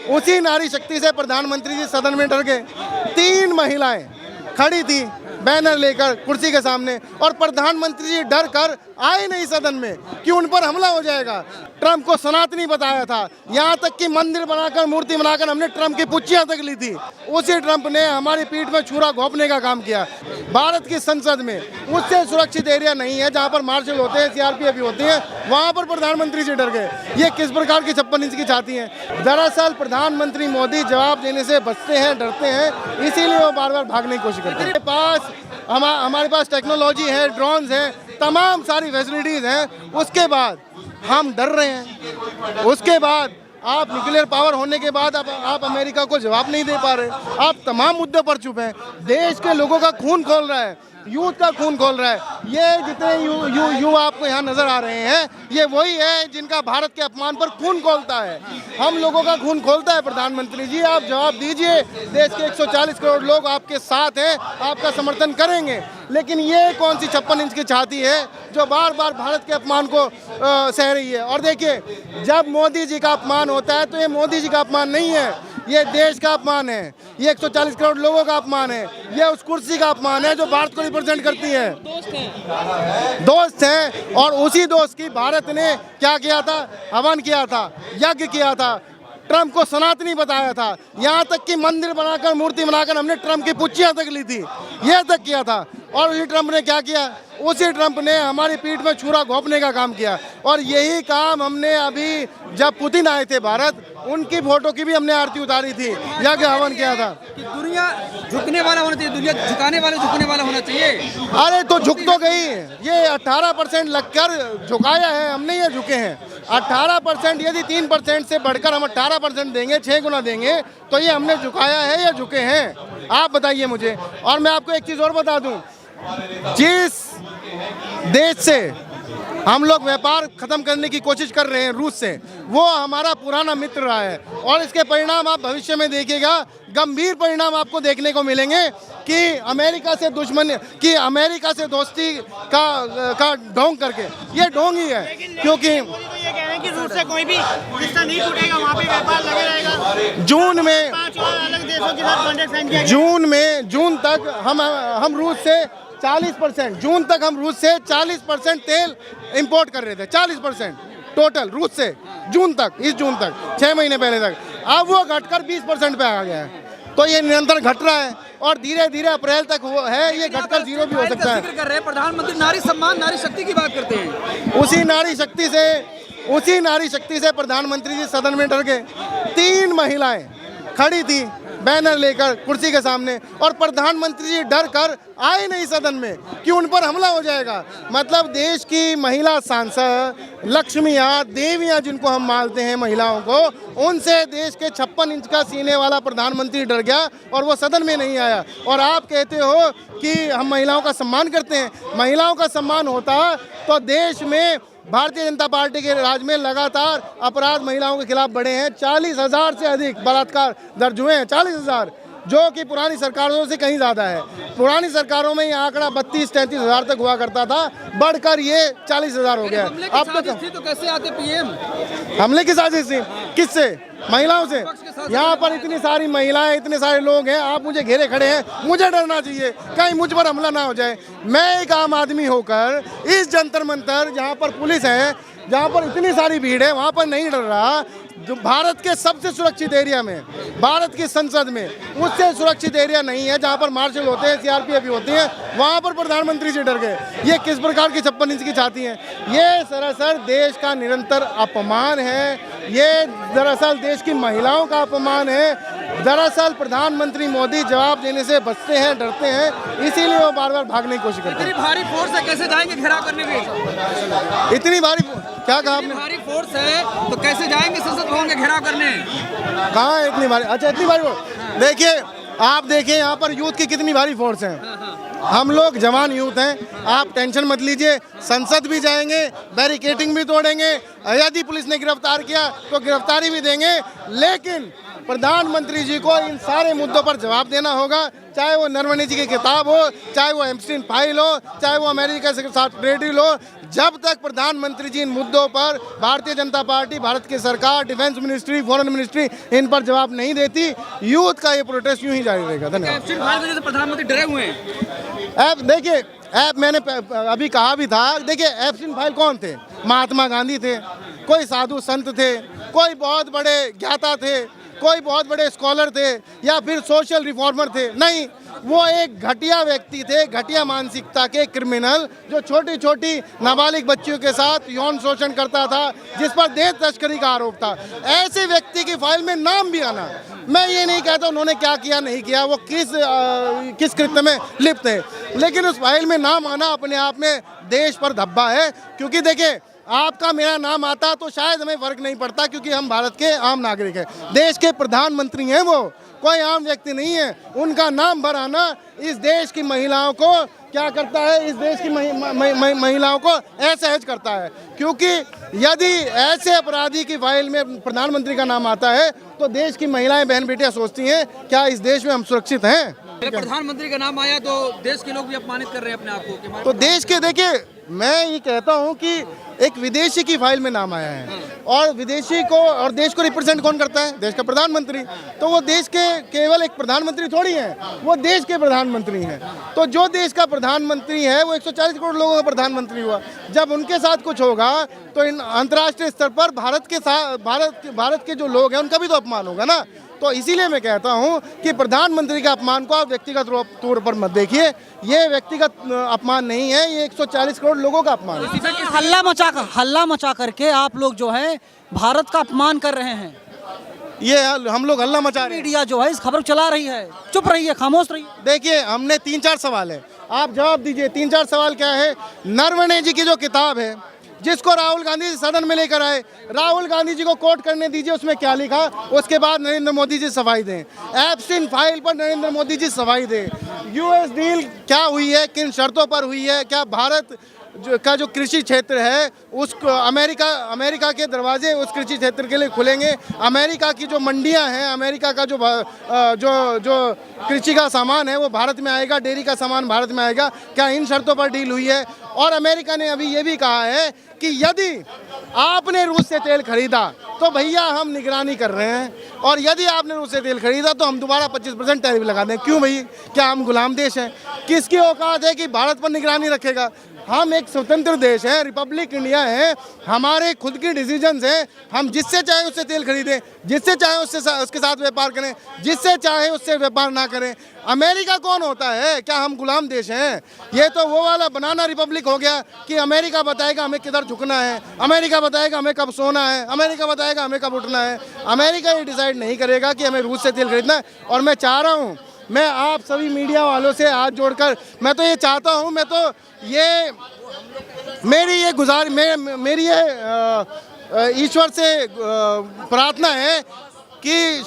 उसी नारी शक्ति से प्रधानमंत्री जी सदन में डर गए। 3 महिलाएं खड़ी थी बैनर लेकर कुर्सी के सामने, और प्रधानमंत्री जी डर कर आए नहीं सदन में कि उन पर हमला हो जाएगा। ट्रंप को सनातनी बताया था, यहाँ तक कि मंदिर बनाकर मूर्ति बनाकर हमने ट्रंप की पुच्चियां तक ली थी। उसी ट्रंप ने हमारी पीठ में छुरा घोंपने का काम किया। भारत की संसद में उससे सुरक्षित एरिया नहीं है जहाँ पर मार्शल होते हैं, सीआरपीएफ भी होती है, वहाँ पर प्रधानमंत्री जी डर गए। ये किस प्रकार की 56 इंच की छाती है। दरअसल प्रधानमंत्री मोदी जवाब देने से बचते हैं, डरते हैं, इसीलिए वो बार बार भागने की कोशिश करते हैं। हमारे पास टेक्नोलॉजी है, ड्रोन्स हैं, तमाम सारी फैसिलिटीज़ हैं, उसके बाद हम डर रहे हैं। उसके बाद आप न्यूक्लियर पावर होने के बाद आप अमेरिका को जवाब नहीं दे पा रहे। आप तमाम मुद्दों पर चुप हैं। देश के लोगों का खून खोल रहा है, यूथ का खून खोल रहा है। ये जितने युवा आपको यहाँ नजर आ रहे हैं, ये वही है जिनका भारत के अपमान पर खून खोलता है। हम लोगों का खून खोलता है प्रधानमंत्री जी, आप जवाब दीजिए। देश के 140 करोड़ लोग आपके साथ हैं, आपका समर्थन करेंगे। लेकिन ये कौन सी 56 इंच की छाती है जो बार बार भारत के अपमान को सह रही है। और देखिए, जब मोदी जी का अपमान होता है तो ये मोदी जी का अपमान नहीं है, ये देश का अपमान है, ये 140 करोड़ लोगों का अपमान है, ये उस कुर्सी का अपमान है जो भारत को रिप्रेजेंट करती है। दोस्त हैं, और उसी दोस्त की भारत ने क्या किया था, हवन किया था, यज्ञ किया था, ट्रंप को सनातनी बताया था, यहाँ तक कि मंदिर बनाकर मूर्ति बनाकर हमने ट्रंप की पुच्चियां तक ली थी, ये तक किया था। और उसी ट्रंप ने क्या किया, उसी ट्रंप ने हमारी पीठ में छुरा घोंपने का काम किया। और यही काम हमने अभी जब पुतिन आए थे भारत, उनकी फोटो की भी हमने आरती उतारी थी, यज्ञ हवन किया था। कि दुनिया झुकने वाला होना चाहिए, दुनिया झुकाने वाला होना चाहिए। अरे तो झुक तो गई, ये 18% लगकर झुकाया है, हम नहीं ये झुके हैं। 18%, यदि 3% से बढ़कर हम 18% देंगे, 6 गुना देंगे, तो ये हमने झुकाया है या झुके हैं, आप बताइए मुझे। और मैं आपको एक चीज़ और बता दूं, जिस देश से हम लोग व्यापार खत्म करने की कोशिश कर रहे हैं, रूस से, वो हमारा पुराना मित्र रहा है। और इसके परिणाम आप भविष्य में देखिएगा, गंभीर परिणाम आपको देखने को मिलेंगे कि अमेरिका से दुश्मनी, कि अमेरिका से दोस्ती का ढोंग करके, ये ढोंग ही है। क्योंकि ये कह रहे हैं कि रूस से कोई भी रिश्ता नहीं टूटेगा, वहाँ पे व्यापार लगे रहेगा। जून में 5 और अलग देशों के साथ कॉन्ट्रैक्ट साइन किया गया। जून तक हम रूस से 40%, जून तक हम रूस से 40% तेल इंपोर्ट कर रहे थे, 40% टोटल रूस से, जून तक, इस जून तक, 6 महीने पहले तक। अब वो घटकर 20% पे आ गया है। तो ये निरंतर घट रहा है और धीरे धीरे अप्रैल तक वो है, ये घटकर 0 भी हो सकता है। कर रहे हैं प्रधानमंत्री, नारी सम्मान, नारी शक्ति की बात करते हैं। उसी नारी शक्ति से प्रधानमंत्री जी सदन में डर गए। 3 महिलाएं खड़ी थी बैनर लेकर कुर्सी के सामने, और प्रधानमंत्री जी डर कर आए नहीं सदन में कि उन पर हमला हो जाएगा। मतलब देश की महिला सांसद, लक्ष्मियाँ, देवियाँ जिनको हम मानते हैं महिलाओं को, उनसे देश के 56 इंच का सीने वाला प्रधानमंत्री डर गया और वो सदन में नहीं आया। और आप कहते हो कि हम महिलाओं का सम्मान करते हैं। महिलाओं का सम्मान होता तो देश में भारतीय जनता पार्टी के राज में लगातार अपराध महिलाओं के खिलाफ बढ़े हैं। 40,000 से अधिक बलात्कार दर्ज हुए हैं, 40,000, जो कि पुरानी सरकारों से कहीं ज़्यादा है। पुरानी सरकारों में ये आंकड़ा 32-33 हज़ार तक हुआ करता था, बढ़कर ये 40,000 हो गया। अब तो कैसे आते पीएम? हमले की साजिश थी, किससे? महिलाओं से। यहाँ पर इतनी सारी महिलाएं, इतने सारे लोग हैं, आप मुझे घेरे खड़े हैं, मुझे डरना चाहिए कहीं मुझ पर हमला ना हो जाए। मैं एक आम आदमी होकर इस जंतर मंतर, जहाँ पर पुलिस है, जहाँ पर इतनी सारी भीड़ है, वहाँ पर नहीं डर रहा। जो भारत के सबसे सुरक्षित एरिया में, भारत की संसद में, उससे सुरक्षित एरिया नहीं है जहाँ पर मार्शल होते हैं, सीआरपीएफ भी होती है, वहाँ पर प्रधानमंत्री जी डर गए। ये किस प्रकार की 56 इंच की छाती है। ये सरासर देश का निरंतर अपमान है, ये दरअसल देश की महिलाओं का अपमान है। दरअसल प्रधानमंत्री मोदी जवाब देने से बचते हैं, डरते हैं, इसीलिए वो बार बार भागने की कोशिश करते हैं। इतनी भारी फोर्स है, कैसे जाएंगे घेराव करने के? इतनी भारी, क्या कहा आपने? भारी फोर्स है तो कैसे जाएंगे संसद भवन के घेराव करने? कहाँ है इतनी भारी? अच्छा, इतनी भारी फोर्स। देखिए, आप देखिए यहाँ पर यूथ की कितनी भारी फोर्स है। हम लोग जवान यूथ हैं, आप टेंशन मत लीजिए, संसद भी जाएंगे, बैरिकेडिंग भी तोड़ेंगे, यदि पुलिस ने गिरफ्तार किया तो गिरफ्तारी भी देंगे। लेकिन प्रधानमंत्री जी को इन सारे मुद्दों पर जवाब देना होगा, चाहे वो नरवणे जी की किताब हो, चाहे वो एप्स्टीन फाइल हो, चाहे वो अमेरिका के साथ ट्रेड डील हो। जब तक प्रधानमंत्री जी इन मुद्दों पर भारतीय जनता पार्टी, भारत की सरकार, डिफेंस मिनिस्ट्री, फॉरेन मिनिस्ट्री इन पर जवाब नहीं देती, यूथ का ये प्रोटेस्ट यूं ही जारी रहेगा। धन्यवाद। एप्स्टीन फाइल की वजह से प्रधानमंत्री डरे हुए हैं। ऐप देखिए, ऐप मैंने अभी कहा भी था, देखिए एप्स्टीन फाइल कौन थे? महात्मा गांधी थे, कोई साधु संत थे, कोई बहुत बड़े ज्ञाता थे, कोई बहुत बड़े स्कॉलर थे, या फिर सोशल रिफॉर्मर थे? नहीं, वो एक घटिया व्यक्ति थे, घटिया मानसिकता के क्रिमिनल, जो छोटी छोटी नाबालिग बच्चियों के साथ यौन शोषण करता था, जिस पर देह तस्करी का आरोप था। ऐसे व्यक्ति की फाइल में नाम भी आना, मैं ये नहीं कहता उन्होंने क्या किया नहीं किया, वो किस कृत्य में लिप्त है, लेकिन उस फाइल में नाम आना अपने आप में देश पर धब्बा है। क्योंकि देखिए, आपका मेरा नाम आता तो शायद हमें फर्क नहीं पड़ता, क्योंकि हम भारत के आम नागरिक हैं। देश के प्रधानमंत्री हैं, वो कोई आम व्यक्ति नहीं है। उनका नाम भराना इस देश की महिलाओं को क्या करता है, इस देश की महिलाओं को असहज करता है। क्योंकि यदि ऐसे अपराधी की फाइल में प्रधानमंत्री का नाम आता है तो देश की महिलाएं, बहन बेटियां सोचती हैं, क्या इस देश में हम सुरक्षित हैं? प्रधानमंत्री का नाम आया तो देश के लोग भी अपमानित कर रहे हैं अपने आप को। तो देश के, देखिए मैं ये कहता हूँ कि एक विदेशी की फाइल में नाम आया है, और विदेशी को और देश को रिप्रेजेंट कौन करता है? देश का प्रधानमंत्री। तो वो देश के केवल एक प्रधानमंत्री थोड़ी हैं, वो देश के प्रधानमंत्री हैं। तो जो देश का प्रधानमंत्री है वो 140 करोड़ लोगों का प्रधानमंत्री हुआ। जब उनके साथ कुछ होगा तो इन अंतर्राष्ट्रीय स्तर पर भारत के जो लोग हैं उनका भी तो अपमान होगा ना। तो इसीलिए मैं कहता हूं कि प्रधानमंत्री के अपमान को आप व्यक्तिगत तौर पर मत देखिए, ये व्यक्तिगत अपमान नहीं है, ये 140 करोड़ लोगों का अपमान है। हल्ला मचा करके आप लोग जो है भारत का अपमान कर रहे हैं। ये हम लोग हल्ला मचा रहे हैं, मीडिया जो है इस खबर चला रही है, चुप रहिए, खामोश रहिए। देखिए, हमने 3-4 सवाल है, आप जवाब दीजिए। 3-4 सवाल क्या है? नरवणे जी की जो किताब है, जिसको राहुल गांधी सदन में लेकर आए, राहुल गांधी जी को कोट करने दीजिए, उसमें क्या लिखा, उसके बाद नरेंद्र मोदी जी सफाई दें। एप्स्टीन फाइल पर नरेंद्र मोदी जी सफाई दें। यूएस डील क्या हुई है, किन शर्तों पर हुई है, क्या भारत का जो कृषि क्षेत्र है उसको अमेरिका के दरवाजे उस कृषि क्षेत्र के लिए खुलेंगे? अमेरिका की जो मंडियां हैं, अमेरिका का जो कृषि का सामान है वो भारत में आएगा, डेयरी का सामान भारत में आएगा? क्या इन शर्तों पर डील हुई है? और अमेरिका ने अभी ये भी कहा है कि यदि आपने रूस से तेल खरीदा तो भैया हम निगरानी कर रहे हैं, और यदि आपने रूस से तेल खरीदा तो हम दोबारा 25% टैरिफ लगा दें। क्यों भाई? क्या हम गुलाम देश हैं? किसकी औकात है कि भारत पर निगरानी रखेगा? हम एक स्वतंत्र देश है, रिपब्लिक इंडिया है, हमारे खुद की डिसीजंस हैं। हम जिससे चाहे उससे तेल खरीदें, जिससे चाहे उसके साथ व्यापार करें, जिससे चाहे उससे व्यापार ना करें। अमेरिका कौन होता है? क्या हम गुलाम देश हैं? ये तो वो वाला बनाना रिपब्लिक हो गया कि अमेरिका बताएगा हमें किधर झुकना है, अमेरिका बताएगा हमें कब सोना है, अमेरिका बताएगा हमें कब उठना है। अमेरिका ये डिसाइड नहीं करेगा कि हमें रूस से तेल खरीदना है। और मैं चाह रहा हूँ, मैं आप सभी मीडिया वालों से हाथ जोड़कर मैं तो ये चाहता हूँ, मेरी ये ईश्वर से प्रार्थना है कि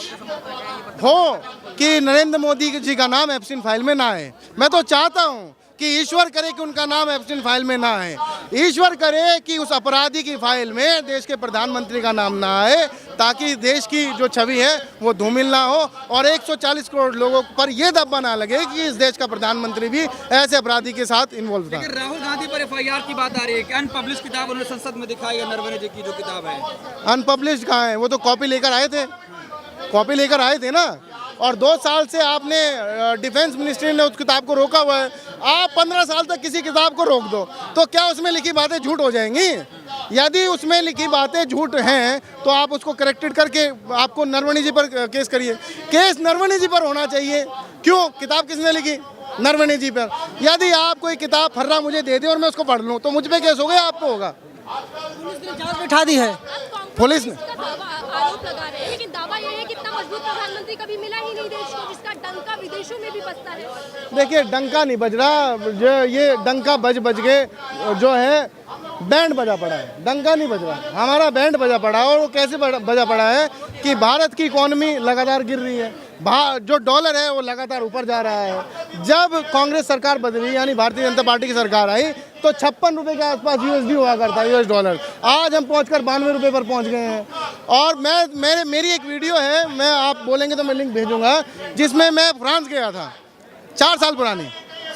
नरेंद्र मोदी जी का नाम एप्स्टीन फाइल में ना आए। मैं तो चाहता हूँ कि ईश्वर करे कि उनका नाम एप्स्टीन फाइल में ना आए। ईश्वर करे कि उस अपराधी की फाइल में देश के प्रधानमंत्री का नाम ना आए, ताकि देश की जो छवि है वो धूमिल ना हो, और 140 करोड़ लोगों पर यह दब्बा ना लगे कि इस देश का प्रधानमंत्री भी ऐसे अपराधी के साथ इन्वॉल्व था। लेकिन राहुल गांधी पर FIR की बात आ रही है कि अनपब्लिश किताब उन्होंने संसद में दिखाई है, नरवणे जी की जो किताब है। अनपब्लिश कहाँ है? वो तो कॉपी लेकर आए थे ना। और 2 साल से आपने डिफेंस मिनिस्ट्री ने उस किताब को रोका हुआ है। आप 15 साल तक किसी किताब को रोक दो तो क्या उसमें लिखी बातें झूठ हो जाएंगी? यदि उसमें लिखी बातें झूठ हैं तो आप उसको करेक्टेड करके आपको नरवणे जी पर केस करिए। केस नरवणे जी पर होना चाहिए। क्यों? किताब किसने लिखी? नरवणे जी पर। यदि आप कोई किताब फर्रा मुझे दे दे और मैं उसको पढ़ लूँ तो मुझ पर केस हो गया, आपको होगा। पुलिस ने जांच बिठा दी है। पुलिस ने आरोप लगा रहे हैं, लेकिन दावा यह है कि इतना मजबूत प्रधानमंत्री कभी मिला ही नहीं देश को, जिसका डंका विदेशों में भी बजता है। देखिए, डंका नहीं बज रहा, जो ये डंका बज के जो है बैंड बजा पड़ा है, डंका नहीं बज रहा। हमारा बैंड बजा पड़ा है, और वो कैसे बजा पड़ा है कि भारत की इकोनॉमी लगातार गिर रही है, जो डॉलर है वो लगातार ऊपर जा रहा है। जब कांग्रेस सरकार बदली, यानी भारतीय जनता पार्टी की सरकार आई, तो 56 रुपये के आसपास USD हुआ करता है, US डॉलर। आज हम पहुंचकर 92 रुपये पर पहुंच गए हैं। और मेरी एक वीडियो है, मैं आप बोलेंगे तो मैं लिंक भेजूंगा, जिसमें मैं फ्रांस गया था 4 साल पुरानी,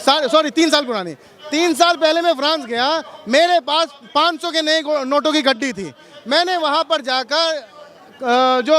सॉरी 3 साल पुरानी। 3 साल पहले मैं फ्रांस गया, मेरे पास 500 के नए नोटों की गड्डी थी। मैंने वहाँ पर जाकर जो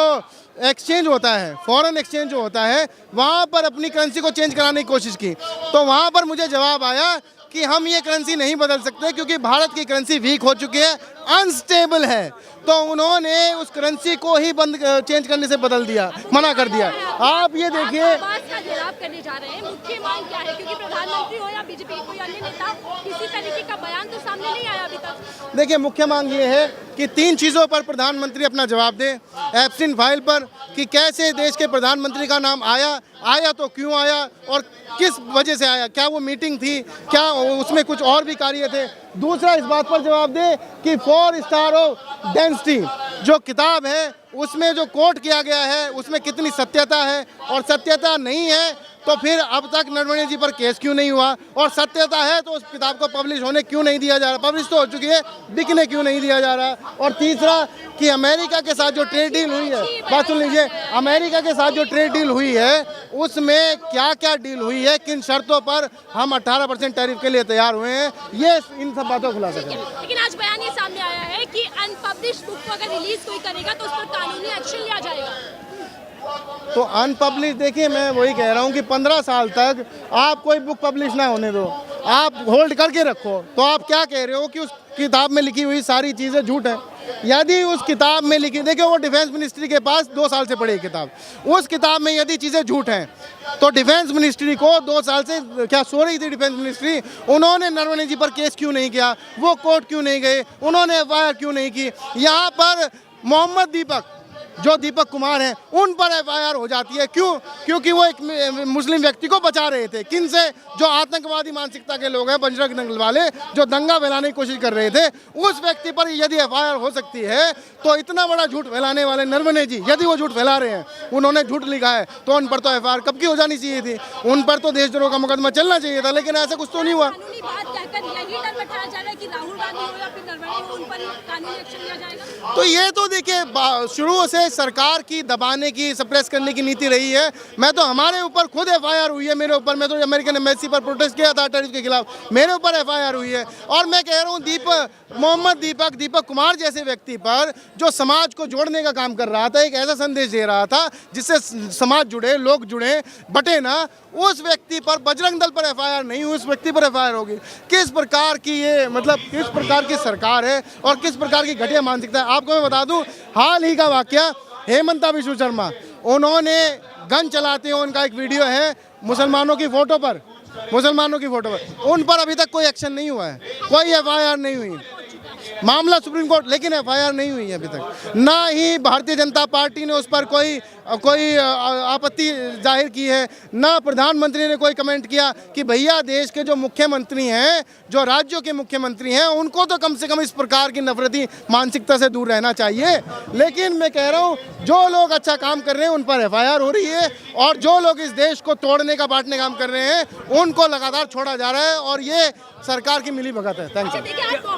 एक्सचेंज होता है, फॉरेन एक्सचेंज जो होता है, वहाँ पर अपनी करेंसी को चेंज कराने की कोशिश की। तो वहाँ पर मुझे जवाब आया कि हम ये करेंसी नहीं बदल सकते क्योंकि भारत की करेंसी वीक हो चुकी है, अनस्टेबल है। तो उन्होंने उस करेंसी को ही चेंज करने से बदल दिया, मना कर दिया। आप ये देखिए, आवाज का घेराव करने जा रहे हैं, मुख्य मांग क्या है? क्योंकि प्रधानमंत्री हो या बीजेपी कोई अन्य नेता, किसी तरीके का बयान तो सामने नहीं आया अभी तक। देखिए, मुख्य मांग ये है कि 3 चीज़ों पर प्रधानमंत्री अपना जवाब दे। एप्सिन फाइल पर कि कैसे देश के प्रधानमंत्री का नाम आया तो क्यों आया और किस वजह से आया, क्या वो मीटिंग थी, क्या उसमें कुछ और भी कार्य थे। दूसरा, इस बात पर जवाब दे कि 4 स्टार ऑफ डेंसिटी जो किताब है उसमें जो कोट किया गया है उसमें कितनी सत्यता है, और सत्यता नहीं है तो फिर अब तक नरवणे जी पर केस क्यों नहीं हुआ, और सत्यता है तो उस किताब को पब्लिश होने क्यों नहीं दिया जा रहा, पब्लिश तो हो चुकी है, बिकने क्यों नहीं दिया जा रहा। और तीसरा कि अमेरिका के साथ जो ट्रेड डील हुई है, बात सुन लीजिए, अमेरिका के साथ जो ट्रेड डील हुई है उसमें क्या क्या डील हुई है, किन शर्तों पर हम 18% टैरिफ के लिए तैयार हुए हैं, ये इन सब बातों को खुलासा करें। लेकिन आज बयान ये सामने आया है कि अनपब्लिश्ड बुक को अगर रिलीज कोई करेगा तो उस पर कानूनी एक्शन लिया जाएगा। तो अनपब्लिश, देखिए मैं वही कह रहा हूँ कि 15 साल तक आप कोई बुक पब्लिश ना होने दो, आप होल्ड करके रखो। तो आप क्या कह रहे हो कि उस किताब में लिखी हुई सारी चीज़ें झूठ हैं। यदि उस किताब में लिखी, देखिए वो डिफेंस मिनिस्ट्री के पास 2 साल से पड़ी किताब, उस किताब में यदि चीज़ें झूठ हैं तो डिफेंस मिनिस्ट्री को 2 साल से क्या सो रही थी डिफेंस मिनिस्ट्री, उन्होंने नरवणे जी पर केस क्यों नहीं किया, वो कोर्ट क्यों नहीं गए, उन्होंने FIR क्यों नहीं की। यहाँ पर मोहम्मद दीपक, जो दीपक कुमार हैं, उन पर FIR हो जाती है, क्यों? क्योंकि वो एक मुस्लिम व्यक्ति को बचा रहे थे। किन से? जो आतंकवादी मानसिकता के लोग हैं, बजरंग दल वाले, जो दंगा फैलाने की कोशिश कर रहे थे, उस व्यक्ति पर यदि FIR हो सकती है तो इतना बड़ा झूठ फैलाने वाले नरवणे जी, यदि वो झूठ फैला रहे हैं, उन्होंने झूठ लिखा है, तो उन पर तो FIR कब की हो जानी चाहिए थी, उन पर तो देशद्रोह का मुकदमा चलना चाहिए था, लेकिन ऐसा कुछ तो नहीं हुआ। कानूनी बात कहकर यही डर बचाया जा रहा है कि राहुल गांधी हो या फिर नरवणे हो, उन पर कानूनी एक्शन लिया जाएगा। तो ये तो देखिए शुरू से सरकार की दबाने की, सप्रेस करने की नीति रही है। मैं तो, हमारे ऊपर खुद FIR हुई है, मेरे ऊपर, मैं तो अमेरिकन एम्बेसी पर प्रोटेस्ट किया था टैरिफ के खिलाफ, मेरे ऊपर FIR हुई है। और मैं कह रहा हूँ मोहम्मद दीपक कुमार जैसे व्यक्ति पर, जो समाज को जोड़ने का काम कर रहा था, एक ऐसा संदेश दे रहा था जिससे समाज जुड़े, लोग जुड़े, बटे ना, उस व्यक्ति पर, बजरंग दल पर FIR नहीं, उस व्यक्ति पर FIR होगी। किस प्रकार की ये, मतलब किस प्रकार की सरकार है और किस प्रकार की घटिया मानसिकता है। आपको मैं बता दूं, हाल ही का वाकया, हेमंता विश्व शर्मा, उन्होंने गन चलाते हुए उनका एक वीडियो है मुसलमानों की फोटो पर, उन पर अभी तक कोई एक्शन नहीं हुआ है, कोई FIR नहीं हुई, मामला सुप्रीम कोर्ट, लेकिन FIR नहीं हुई है अभी तक। ना ही भारतीय जनता पार्टी ने उस पर कोई आपत्ति जाहिर की है, ना प्रधानमंत्री ने कोई कमेंट किया कि भैया देश के जो मुख्यमंत्री हैं, जो राज्यों के मुख्यमंत्री हैं, उनको तो कम से कम इस प्रकार की नफरती मानसिकता से दूर रहना चाहिए। लेकिन मैं कह रहा हूँ, जो लोग अच्छा काम कर रहे हैं उन पर FIR हो रही है, और जो लोग इस देश को तोड़ने का, बांटने काम कर रहे हैं, उनको लगातार छोड़ा जा रहा है, और ये सरकार की मिलीभगत है। Thank you.